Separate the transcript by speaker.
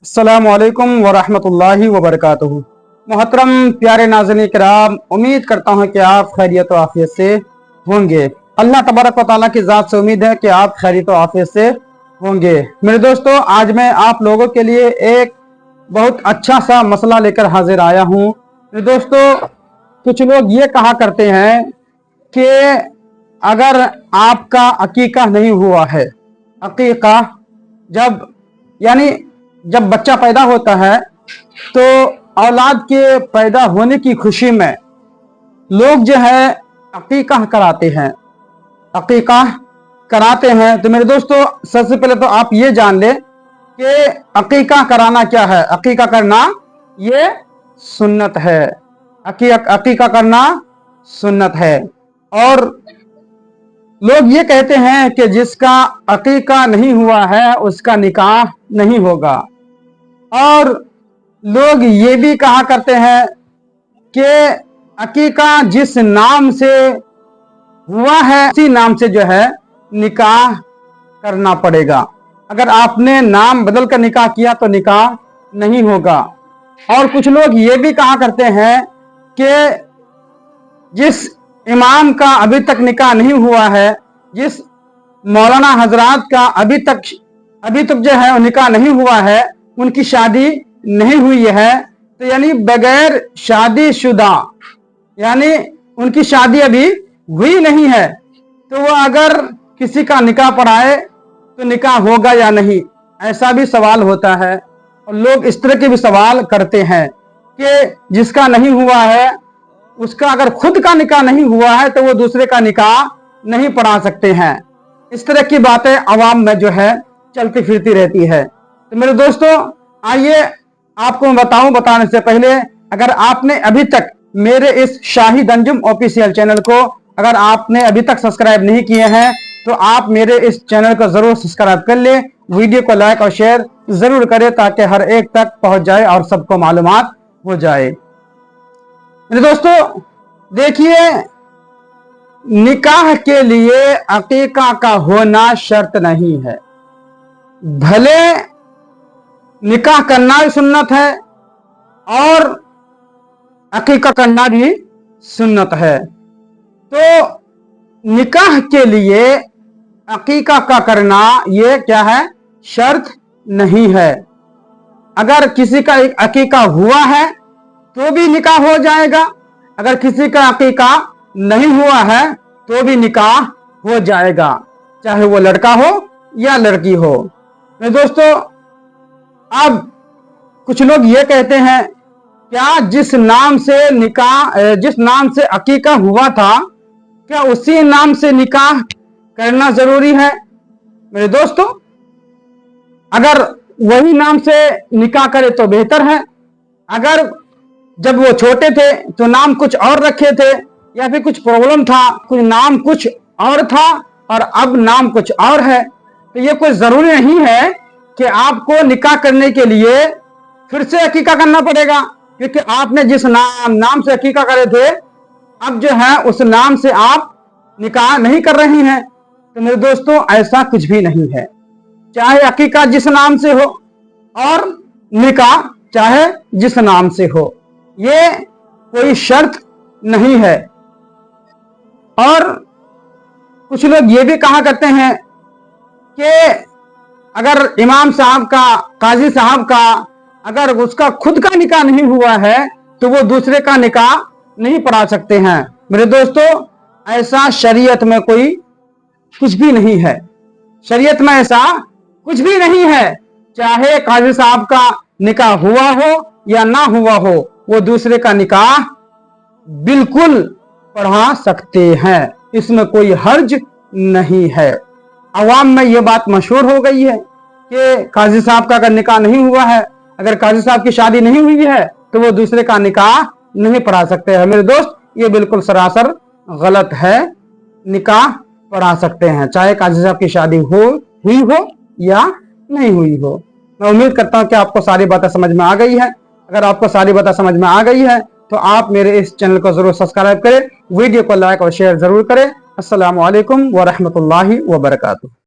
Speaker 1: अस्सलामु अलैकुम वरहमतुल्लाहि वबरकातुहू। मोहतरम प्यारे नाज़रीन किराम, उम्मीद करता हूँ कि आप खैरियत व आफियत से होंगे। अल्लाह तबारक व तआला की ज़ात से उम्मीद है कि आप खैरियत व आफियत से होंगे। मेरे दोस्तों, आज मैं आप लोगों के लिए एक बहुत अच्छा सा मसला लेकर हाजिर आया हूँ। मेरे दोस्तों, कुछ लोग ये कहा करते हैं कि अगर आपका अकीका नहीं हुआ है, अकीका जब बच्चा पैदा होता है तो औलाद के पैदा होने की खुशी में लोग जो है अकीका कराते हैं, अकीका कराते हैं। तो मेरे दोस्तों, सबसे पहले तो आप ये जान ले कि अकीका कराना क्या है। अकीका करना ये सुन्नत है, अकीका करना सुन्नत है। और लोग ये कहते हैं कि जिसका अकीका नहीं हुआ है उसका निकाह नहीं होगा। और लोग ये भी कहा करते हैं कि अकीका जिस नाम से हुआ है उसी नाम से जो है निकाह करना पड़ेगा। अगर आपने नाम बदल कर निकाह किया तो निकाह नहीं होगा। और कुछ लोग ये भी कहा करते हैं कि जिस इमाम का अभी तक निकाह नहीं हुआ है, जिस मौलाना हजरात का अभी तक जो है निकाह नहीं हुआ है, उनकी शादी नहीं हुई है, तो यानी बगैर शादीशुदा, यानी उनकी शादी अभी हुई नहीं है, तो वो अगर किसी का निकाह पढ़ाए तो निकाह होगा या नहीं, ऐसा भी सवाल होता है। और लोग इस तरह के भी सवाल करते हैं कि जिसका नहीं हुआ है उसका अगर खुद का निकाह नहीं हुआ है तो वो दूसरे का निकाह नहीं पढ़ा सकते हैं। इस तरह की बातें अवाम में जो है चलती फिरती रहती है। तो मेरे दोस्तों, आइए आपको मैं बताने से पहले, अगर आपने अभी तक मेरे इस शाहिद अंजुम ऑफिशियल चैनल को अगर आपने अभी तक सब्सक्राइब नहीं किए हैं तो आप मेरे इस चैनल को जरूर सब्सक्राइब कर ले, वीडियो को लाइक और शेयर जरूर करें ताकि हर एक तक पहुंच जाए और सबको मालूमात हो जाए। मेरे दोस्तों देखिए, निकाह के लिए अकीका का होना शर्त नहीं है। भले निकाह करना भी सुन्नत है और अकीका करना भी सुन्नत है। तो निकाह के लिए अकीका का करना ये क्या है, शर्त नहीं है। अगर किसी का एक अकीका हुआ है तो भी निकाह हो जाएगा, अगर किसी का अकीका नहीं हुआ है तो भी निकाह हो जाएगा, चाहे वो लड़का हो या लड़की हो। मेरे दोस्तों, अब कुछ लोग ये कहते हैं क्या जिस नाम से अकीका हुआ था, क्या उसी नाम से निकाह करना जरूरी है? मेरे दोस्तों, अगर वही नाम से निकाह करे तो बेहतर है। अगर जब वो छोटे थे तो नाम कुछ और रखे थे, या फिर कुछ प्रॉब्लम था, कुछ नाम कुछ और था और अब नाम कुछ और है, तो ये कोई जरूरी नहीं है कि आपको निकाह करने के लिए फिर से अकीका करना पड़ेगा, क्योंकि आपने जिस नाम से अकीका करे थे अब जो है उस नाम से आप निकाह नहीं कर रही हैं। तो मेरे दोस्तों, ऐसा कुछ भी नहीं है। चाहे अकीका जिस नाम से हो और निकाह चाहे जिस नाम से हो, ये कोई शर्त नहीं है। और कुछ लोग ये भी कहा करते हैं कि अगर इमाम साहब का, काजी साहब का, अगर उसका खुद का निकाह नहीं हुआ है तो वो दूसरे का निकाह नहीं पढ़ा सकते हैं। मेरे दोस्तों, ऐसा शरीयत में कोई कुछ भी नहीं है, शरीयत में ऐसा कुछ भी नहीं है। चाहे काजी साहब का निकाह हुआ हो या ना हुआ हो, वो दूसरे का निकाह बिल्कुल पढ़ा सकते हैं, इसमें कोई हर्ज नहीं है। अवाम में ये बात मशहूर हो गई है कि काजी साहब का अगर निकाह नहीं हुआ है, अगर काजी साहब की शादी नहीं हुई है तो वो दूसरे का निकाह नहीं पढ़ा सकते हैं। मेरे दोस्त, ये बिल्कुल सरासर गलत है। निकाह पढ़ा सकते हैं, चाहे काजी साहब की शादी हुई हो या नहीं हुई हो। मैं उम्मीद करता हूं कि आपको सारी बातें समझ में आ गई है। अगर आपको सारी बातें समझ में आ गई है तो आप मेरे इस चैनल को जरूर सब्सक्राइब करें, वीडियो को लाइक और शेयर जरूर करें। अस्सलामु अलैकुम वरहमतुल्लाहि वबरकातुहू।